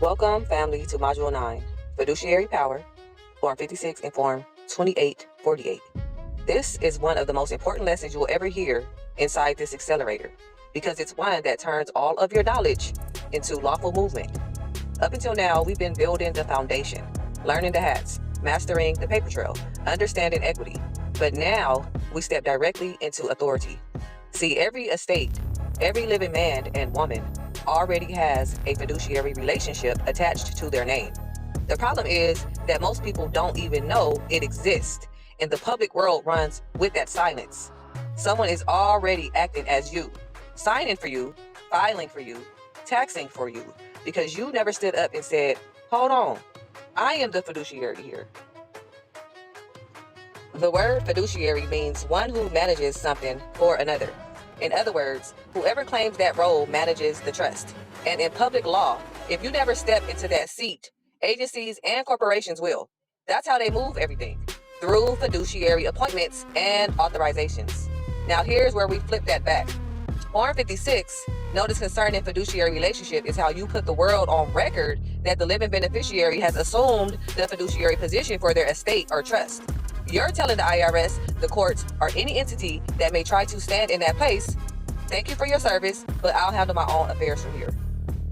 Welcome, family, to Module 9, Fiduciary Power, Form 56 and Form 2848. This is one of the most important lessons you will ever hear inside this accelerator, because it's one that turns all of your knowledge into lawful movement. Up until now, we've been building the foundation, learning the hats, mastering the paper trail, understanding equity. But now we step directly into authority. See, every estate, every living man and woman already has a fiduciary relationship attached to their name. The problem is that most people don't even know it exists, and the public world runs with that silence. Someone is already acting as you, signing for you, filing for you, taxing for you, because you never stood up and said, hold on, I am the fiduciary here. The word fiduciary means one who manages something for another. In other words, whoever claims that role manages the trust. And in public law, if you never step into that seat, agencies and corporations will. That's how they move everything, through fiduciary appointments and authorizations. Now here's where we flip that back. Form 56, notice concerning fiduciary relationship, is how you put the world on record that the living beneficiary has assumed the fiduciary position for their estate or trust. You're telling the IRS, the courts, or any entity that may try to stand in that place, thank you for your service, but I'll handle my own affairs from here.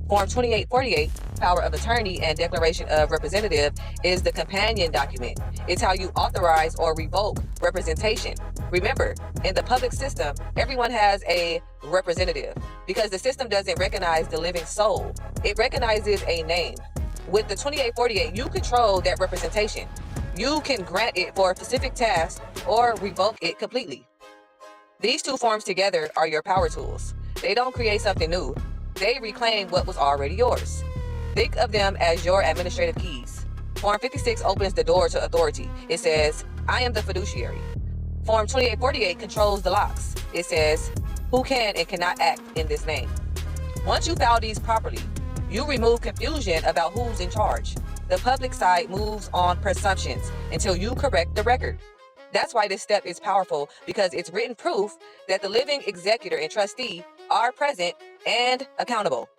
Form 2848, Power of Attorney and Declaration of Representative, is the companion document. It's how you authorize or revoke representation. Remember, in the public system, everyone has a representative because the system doesn't recognize the living soul. It recognizes a name. With the 2848, you control that representation. You can grant it for a specific task or revoke it completely. These two forms together are your power tools. They don't create something new. They reclaim what was already yours. Think of them as your administrative keys. Form 56 opens the door to authority. It says, I am the fiduciary. Form 2848 controls the locks. It says, who can and cannot act in this name. Once you file these properly, you remove confusion about who's in charge. The public side moves on presumptions until you correct the record. That's why this step is powerful, because it's written proof that the living executor and trustee are present and accountable.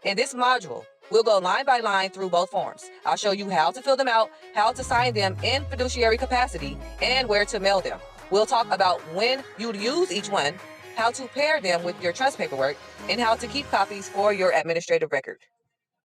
In this module, we'll go line by line through both forms. I'll show you how to fill them out, how to sign them in fiduciary capacity, and where to mail them. We'll talk about when you'd use each one, how to pair them with your trust paperwork, and how to keep copies for your administrative record.